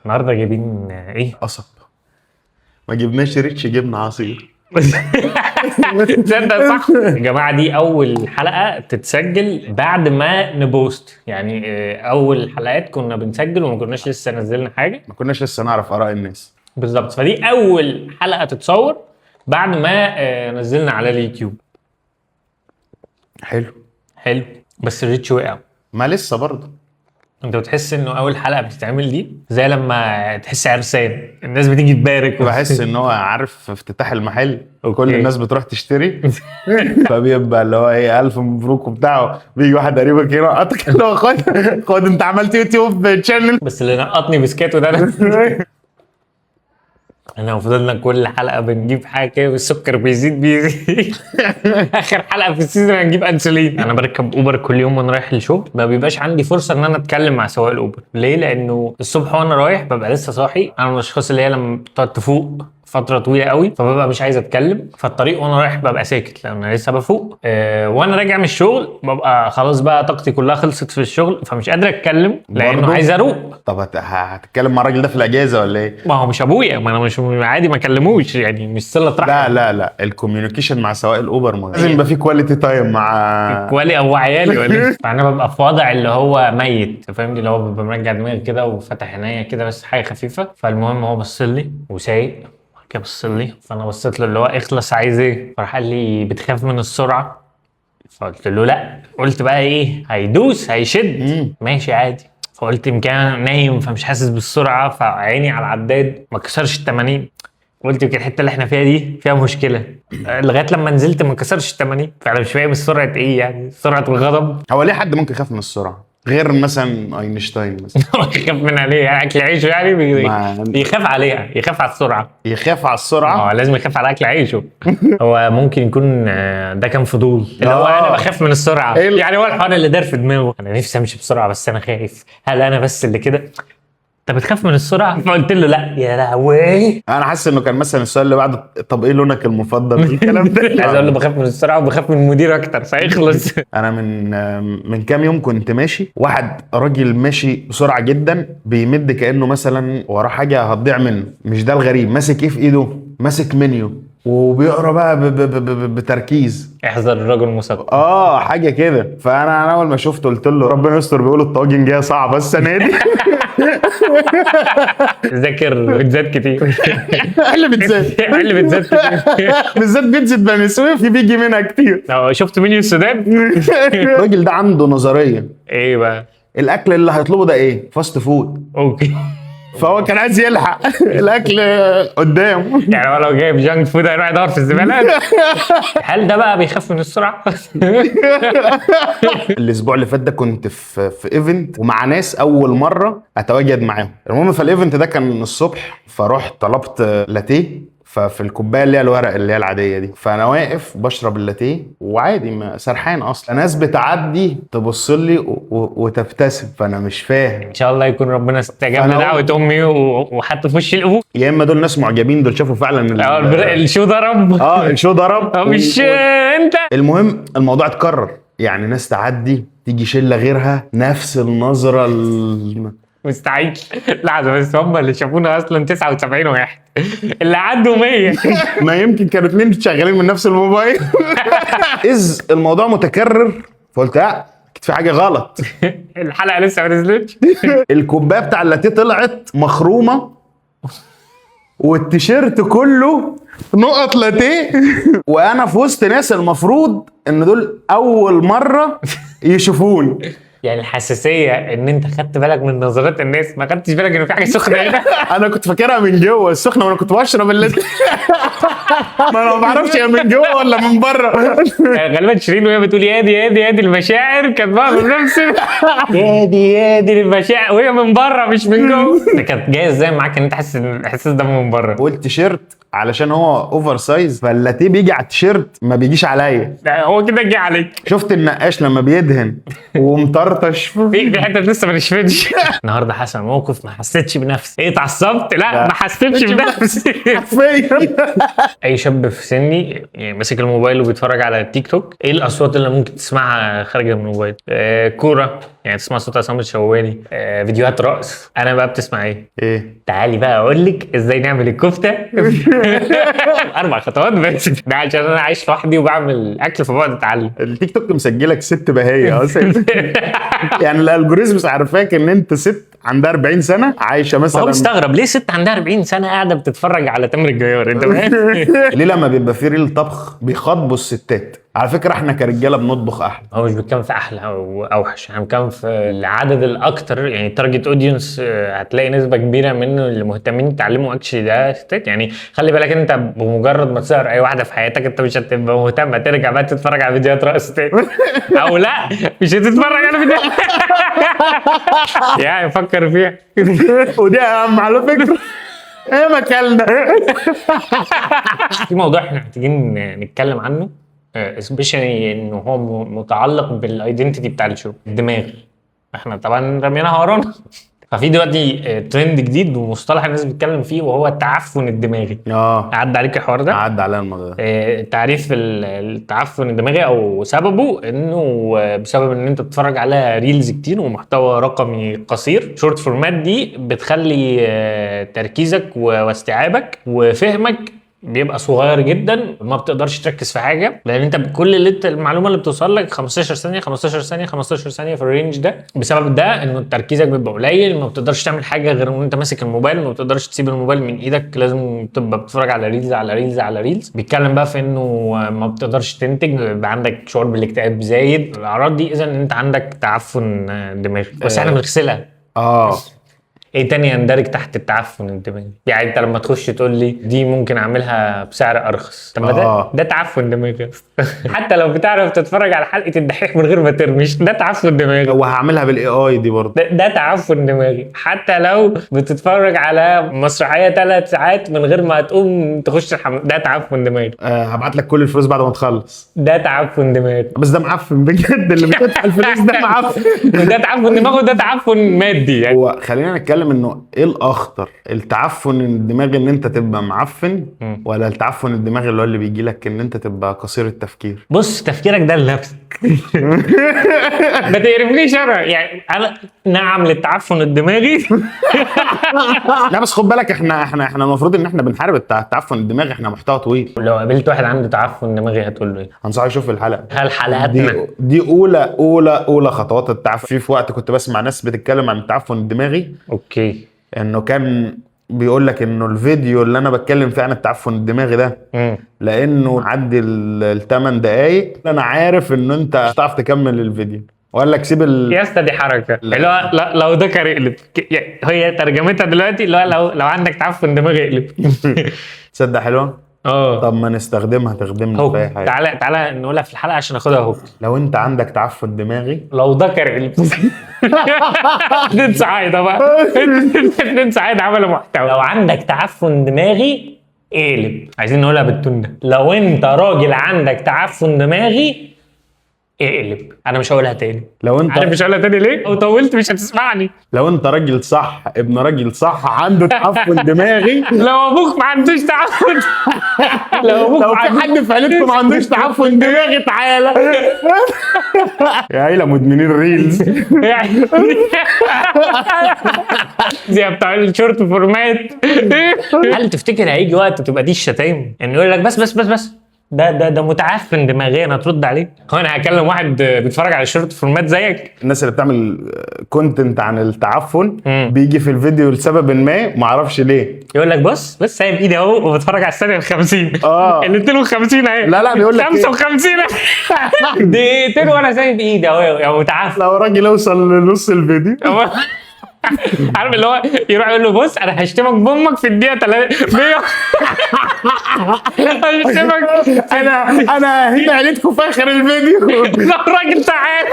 النهارده جايبين ايه؟ قصب. ما جبناش ريتش، جبنا عصير. تصدق صح يا جماعه، دي اول حلقه تتسجل بعد ما نبوست. يعني اول حلقات كنا بنسجل وما كناش لسه نزلنا حاجه، ما كناش لسه نعرف اراء الناس بالظبط. فدي اول حلقه تتصور بعد ما نزلنا على اليوتيوب. حلو بس الريتش وقع. ما لسه برضه. انت بتحس انه اول حلقه بتتعمل دي زي لما تحس عرسان الناس بتيجي تبارك بحس ان هو عارف افتتاح المحل وكل أوكي. الناس بتروح تشتري فبيبقى اللي هو ايه الف مبروك وبتاعه، بيجي واحد قريبك ينقطك اللي هو خد انت عملت يوتيوب تشانل. بس اللي نقطني بسكاته ده انا فضلنا كل حلقه بنجيب حاجه كده والسكر بيزيد اخر حلقه في السيزون هنجيب انسولين. انا بركب اوبر كل يوم وانا رايح الشغل، ما بيبقاش عندي فرصه ان انا اتكلم مع سواق الاوبر. ليه؟ لانه الصبح وانا رايح ببقى لسه صاحي. انا من الاشخاص اللي هي لما بتقعد تفوق فتره طويله قوي فببقى مش عايز اتكلم. فالطريق وانا رايح ببقى ساكت لان انا لسه بفوق. وانا راجع من الشغل ببقى خلاص بقى طاقتي كلها خلصت في الشغل، فمش قادر اتكلم لانه برضو؟ عايز اروق. طب هتتكلم مع الراجل ده في الاجازه ولا ايه؟ ما هو مش ابويا، ما انا مش عادي ما اكلموش، يعني مش صله رحم. لا الكوميونيكيشن مع سواق الاوبر مهم. لازم يبقى في كواليتي تايم مع كوالي او عيالي ولا إيه؟ فانا ببقى في وضع اللي هو ميت، فاهمني؟ اللي هو ببقى مرجع دماغي كده وفتح عينيا كده بس حاجه خفيفه. فالمهم هو بص لي وسايق كده، بص لي، فانا بصيت له اللي هو اخلص عايز ايه؟ فراح قال لي بتخاف من السرعه؟ فقلت له لا. قلت بقى ايه، هيدوس هيشد ماشي عادي. فقلت يمكن انا نايم فمش حاسس بالسرعه، فعيني على العداد ما كسرش ال 80. قلت يمكن الحته اللي احنا فيها دي فيها مشكله. لغايه لما نزلت ما كسرش ال 80. فانا مش فاهم السرعه ايه، يعني سرعه الغضب. هو ليه حد ممكن يخاف من السرعه غير مثلا اينشتاين مثلا؟ يخاف من عليها اكل عيشه، يعني يخاف عليها، يخاف على السرعه. يخاف على السرعه. لازم يخاف على اكل عيشه. هو ممكن يكون ده كان فضول اللي هو انا بخاف من السرعه. يعني هو الحوار اللي دار في دماغه انا نفسي امشي بسرعه بس انا خايف. هل انا بس اللي كده؟ انت بتخاف من السرعه؟ فقلت له لا. يا لهوي، انا حاسس انه كان مثلا السؤال اللي بعده طب ايه لونك المفضل الكلام ده. عايز اقول له بخاف من السرعه وبخاف من المدير اكتر فيخلص. انا من كام يوم كنت ماشي، واحد راجل ماشي بسرعه جدا بيمد كانه مثلا وراه حاجه هتضيع منه. مش ده الغريب، ماسك ايه في ايده؟ ماسك منيو وبيقرا بقى بتركيز. احذر الرجل المثقف. حاجه كده. فانا اول ما شفته قلت له ربنا يستر، بيقولوا الطواجن جايه صعبه السنه دي. ذاكر بيتزات كتير. اللي بتزاد اللي بيتزات كتير بالذات بيتزا بني سويف بيجي منها كتير. شفت منيو السودان؟ الراجل ده عنده نظريه. ايه بقى؟ الاكل اللي هيطلبه ده ايه؟ فاست فود. اوكي. فهو كان عايز يلحق الاكل قدام. يعني هو لو جايب جانك فود هيروح يدور في الزباله. هل ده بقى بيخاف من السرعه؟ الاسبوع اللي فات ده كنت في ايفنت ومع ناس اول مره اتواجد معاهم. المهم فالايفنت ده كان الصبح، فرحت طلبت لاتيه ففي الكوبايه اللي هي الورق اللي هي العاديه دي. فانا واقف بشرب اللاتيه وعادي سرحان اصلا. ناس بتعدي تبص لي وتبتسم، فانا مش فاهم. ان شاء الله يكون ربنا استجاب لدعوه امي وحط في وش القبور. يا اما دول ناس معجبين، دول شافوا فعلا الشو ضرب. الشو ضرب. مش انت. المهم الموضوع اتكرر، يعني ناس تعدي تيجي شله غيرها نفس النظره مستعجل. لحظه بس، هم اللي شافونا اصلا 79 واحد، اللي عدوا 100. ما يمكن كانوا 2 شغالين من نفس الموبايل. اذ الموضوع متكرر، فقلت اكيد في حاجه غلط. الحلقه لسه ما نزلتش. الكوبايه بتاع اللاتيه طلعت مخرومه والتيشيرت كله نقط لاتيه. وانا في وسط ناس المفروض ان دول اول مره يشوفوني. يعني الحساسيه ان انت خدت بالك من نظرات الناس، ما خدتش بالك ان في حاجه سخنه هنا. انا كنت فاكرها من جوه السخنه وانا كنت بشرب اللاتيه. ما انا ما بعرفش هي من جوه ولا من بره. غالبا شيرين وهي بتقول يا دي المشاعر كانت بقى بنفس يا دي المشاعر وهي من بره مش من جوه. انت كانت جايه ازاي معاك ان انت حاسس ان الاحساس ده من بره؟ والتيشيرت علشان هو اوفر سايز فاللاتيه بيجي على التيشيرت ما بيجيش عليا. هو كده جه عليك. شفت النقاش لما بيدهن ومطرطش في حته لسه ما نشفتش. النهارده حصل موقف ما حسيتش بنفسي. ايه اتعصبت؟ لا ما حسيتش بنفسي. اي شاب في سني ماسك الموبايل وبيتفرج على التيك توك، ايه الاصوات اللي ممكن تسمعها خارجه من الموبايل؟ كوره، يعني تسمع صوت عصام الشوالي، فيديوهات رقص. انا بقى بتسمع ايه؟ تعالي بقى اقول لك ازاي نعمل الكفته. 4 خطوات بس، ده عشان انا عايش لوحدي وبعمل اكل فبقعد اتعلم. التيك توك مسجلك ست بهية اصلا. يعني الالجوريزمز عارفاك ان انت ست عندها 40 سنه عايشه هو مثلا. مستغرب ليه ست عندها 40 سنه قاعده بتتفرج على تامر الجيار، انت فاهم؟ ليه لما بيبقى في ريل طبخ بيخاطبوا الستات؟ على فكره احنا كرجاله بنطبخ احلى. هو مش بيتكلم في احلى او اوحش، احنا بنتكلم في العدد الاكتر، يعني تارجت اودينس. هتلاقي نسبه كبيره منه اللي مهتمين يتعلموا اكشلي ده ستات. يعني خلي بالك انت بمجرد ما تسهر اي واحده في حياتك انت مش هتبقى مهتم ترجع بقى تتفرج على فيديوهات رقص تاني. او لا مش هتتفرج على فيديوهات. يعني فكر فيها. ودي اهم على فكره. ايه مكاننا. في موضوع احنا محتاجين نتكلم عنه، سبيشالي انه هو متعلق بالايدنتيتي بتاع الشغل، الدماغ. احنا طبعا رميناها ورانا. ففي دلوقتي ترند جديد ومصطلح الناس بتتكلم فيه وهو التعفن الدماغي. عدى عليك الحوار ده؟ عدى علينا الموضوع ده. تعريف التعفن الدماغي او سببه انه بسبب ان انت بتتفرج على ريلز كتير ومحتوى رقمي قصير، شورت فورمات دي بتخلي تركيزك واستيعابك وفهمك بيبقى صغير جدا، ما بتقدرش تركز في حاجه، لان انت كل المعلومه اللي بتوصل لك 15 ثانيه 15 ثانيه 15 ثانيه في الرينج ده. بسبب ده انه تركيزك بيبقى قليل، ما بتقدرش تعمل حاجه غير ان انت ماسك الموبايل، ما بتقدرش تسيب الموبايل من ايدك، لازم تبقى بتتفرج على ريلز على ريلز على ريلز. بيتكلم بقى في انه ما بتقدرش تنتج، بيبقى عندك شعور بالاكتئاب زايد. الاعراض دي اذا انت عندك تعفن دماغي، بس احنا بنغسلها. ايه تاني يندرج تحت التعفن الدماغي؟ يعني انت لما تخش تقول لي دي ممكن اعملها بسعر ارخص، طب ما ده تعفن دماغي. حتى لو بتعرف تتفرج على حلقه الدحيح من غير ما ترمش، ده تعفن دماغي. وهعملها بالاي اي دي برضه، ده تعفن دماغي. حتى لو بتتفرج على مسرحيه 3 ساعات من غير ما تقوم تخش ده تعفن دماغي. هبعت لك كل الفلوس بعد ما تخلص، ده تعفن دماغي. بس ده معفن بجد، اللي بتدفع الفلوس ده معفن. ده تعفن دماغي وده تعفن مادي. يعني هو خلينا نتكلم انه ايه الاخطر، التعفن الدماغي ان انت تبقى معفن، ولا التعفن الدماغي اللي هو اللي بيجي لك ان انت تبقى قصير التفكير؟ بص، تفكيرك ده لنفسك. ما تقرفنيش انا، يعني انا نعم للتعفن الدماغي. لا بس خد بالك، احنا المفروض ان احنا بنحارب التعفن الدماغي، احنا محتوى طويل. لو قابلت واحد عنده تعفن دماغي هتقول له ايه؟ انصحه يشوف الحلقه. هل حلقاتنا دي اولى خطوات التعفن. في وقت كنت بسمع ناس بتتكلم عن التعفن الدماغي، اوكي، انه كان بيقول لك انه الفيديو اللي انا بتكلم فيه عن التعفن الدماغي ده لانه عدي ال8 دقايق، انا عارف انه انت مش هتعرف تكمل الفيديو، وقال لك سيب يا اسطى دي حركه. لو ده كان يقلب، هي ترجمتها دلوقتي لو عندك تعفن دماغي اقلب. تصدق حلوه؟ طب ما نستخدمها تخدمنا في اي حاجه. تعالى نقولها في الحلقه عشان ناخدها هوك. لو انت عندك تعفن دماغي، لو ذكر قلب. 2 صعايده بقى. 2 صعايده عملوا محتوى. لو عندك تعفن دماغي اقلب. عايزين نقولها بالتون ده. لو انت راجل عندك تعفن دماغي اقلب. انا مش هقولها تاني. عارف مش هقولها تاني ليه؟ لو طولت مش هتسمعني. لو انت راجل صح، ابن راجل صح، عنده تعفن دماغي. لو ابوك ما عندوش تعفن. لو في حد في عيلتكم ما عندوش تعفن دماغي تعالى. يا عيله مدمنين ريلز. زي بتاع الشورت فورمات. هل تفتكر هيجي وقت تبقى دي الشتايم؟ يعني يقول لك بس ده متعفن دماغيا، هترد عليه؟ هو انا هكلم واحد بيتفرج على الشورت فورمات زيك؟ الناس اللي بتعمل كونتنت عن التعفن بيجي في الفيديو لسبب ما اعرفش ليه، يقول لك بص سايب ايدي اهو وبتفرج على الثانيه ال50. ال 52 اهي. لا بيقول لك 55 دقيقتين وانا سايب ايدي اهو يا متعفن. لو راجل يوصل لنص الفيديو. عارف اللي هو يروح يقول له بص انا هشتمك بامك في الدقيقه 300. هشتمك. انا هنا عيلتكم في اخر الفيديو. لا راجل تعال.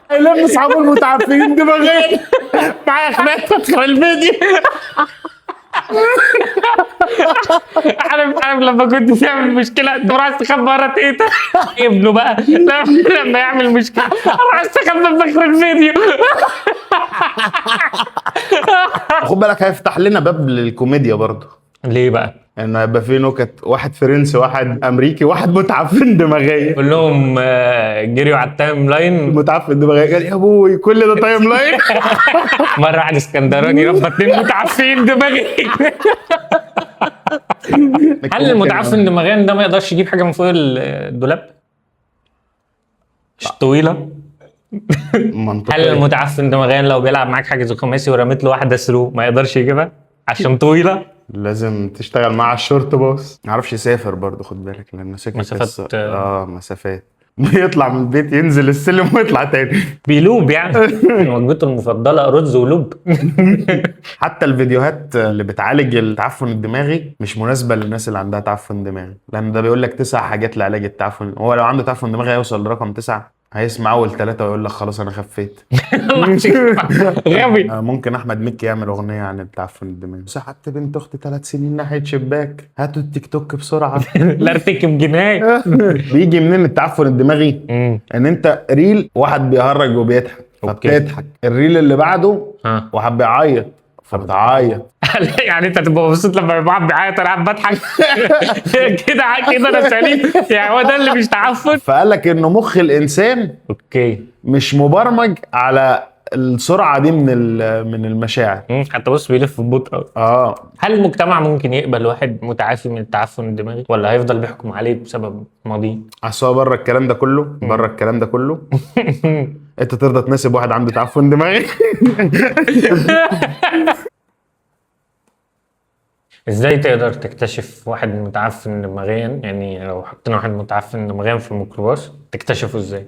لما اصحابه المتعفنين دماغيا معايا خناقه في اخر الفيديو. عارف لما كنت تعمل مشكله تروح عايز تخبي ورا تيتا ابنه بقى لما يعمل مشكله عايز تخبي في اخر الفيديو. خد بالك هيفتح لنا باب للكوميديا برضه. ليه بقى؟ انه هيبقى في نكت، واحد فرنسي واحد امريكي واحد متعفن دماغيا. كلهم جريوا على التايم لاين. متعفن دماغيا قال يا ابوي كل ده تايم لاين. مره واحد اسكندراني ربى 2 متعفين دماغي. هل المتعفن دماغيا ده ما يقدرش يجيب حاجه من فوق الدولاب؟ مش طويله؟ هل منطقي. المتعفن دماغيا لو بيلعب معاك حاجز خماسي ورميت له واحده ثرو ما يقدرش يجيبها عشان طويله؟ لازم تشتغل مع الشورت باص. ما يعرفش يسافر برضه، خد بالك، لانه سكه مسافات. مسافات. بيطلع من البيت ينزل السلم ويطلع تاني. بيلوب يعني. وجبته المفضله رز ولوب. حتى الفيديوهات اللي بتعالج التعفن الدماغي مش مناسبه للناس اللي عندها تعفن دماغي، لان ده بيقول لك 9 حاجات لعلاج التعفن. هو لو عنده تعفن دماغي هيوصل لرقم 9، هيسمع اول 3 ويقول لك خلاص انا خفيت. غبي. ممكن احمد مكي يعمل اغنيه عن التعفن الدماغي. سحبت بنت اختي 3 سنين ناحيه شباك، هاتوا التيك توك بسرعه. لا ارتكب جنايه. بيجي منين التعفن الدماغي؟ مم. ان انت ريل واحد بيهرج وبيضحك أوكي. فبتضحك، الريل اللي بعده ها. واحد بيعيط فبتعيط. يعني انت تبقى مبسوط لما يبقى واحد بيعيط انا قاعد بضحك. كده كده انا سليم. يعني هو ده اللي مش تعفن. فقال لك انه مخ الانسان اوكي. مش مبرمج على السرعه دي من المشاعر. حتى بص بيلف ببطء. هل المجتمع ممكن يقبل واحد متعافي من التعفن الدماغي ولا هيفضل بيحكم عليه بسبب ماضيه؟ اصل هو بره الكلام ده كله، بره الكلام ده كله. انت ترضى تناسب واحد عنده تعفن دماغي؟ ازاي تقدر تكتشف واحد متعفن دماغيا؟ يعني لو حطينا واحد متعفن دماغيا في الميكروباص تكتشفه ازاي؟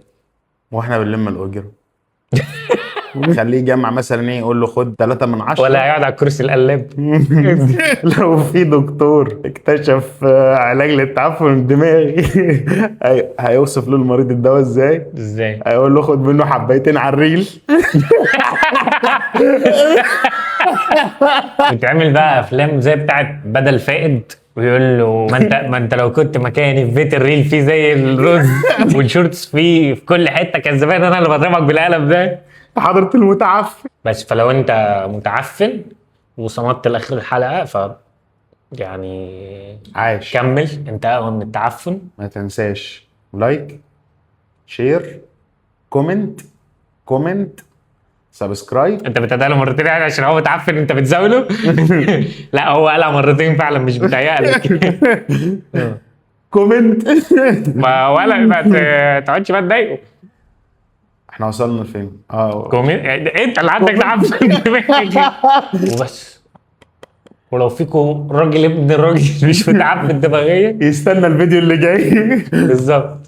واحنا بنلم الاجر. خليه يجمع مثلا ايه، يقول له خد 3 من 10. ولا هيقعد على الكرسي القلاب؟ لو في دكتور اكتشف علاج للتعفن الدماغي، هيوصف له المريض الدواء ازاي؟ ازاي؟ هيقول له خد منه حبايتين على الريل. بتعمل بقى افلام زي بتاعت بدل فائد ويقول له ما انت لو كنت مكاني في بيت الريل فيه زي الرز والشورتس فيه في كل حته كان زمان انا اللي بضربك بالقلم ده. حضرة المتعفن. بس فلو انت متعفن وصمدت لاخر الحلقه يعني عاش. كمل انت اقوى من التعفن. ما تنساش لايك، شير، كومنت، سبسكرايب. انت بتدعي له مرتين يعني عشان هو متعفن انت بتزاوله؟ لا هو قالها مرتين فعلا مش بتهيألك. كومنت. ما تقعدش بقى تضايقه. احنا وصلنا لفين؟ يعني انت اللي عندك تعفن وبس. ولو فيكم راجل ابن راجل مش متعفن دماغيا يستنى الفيديو اللي جاي. بالظبط.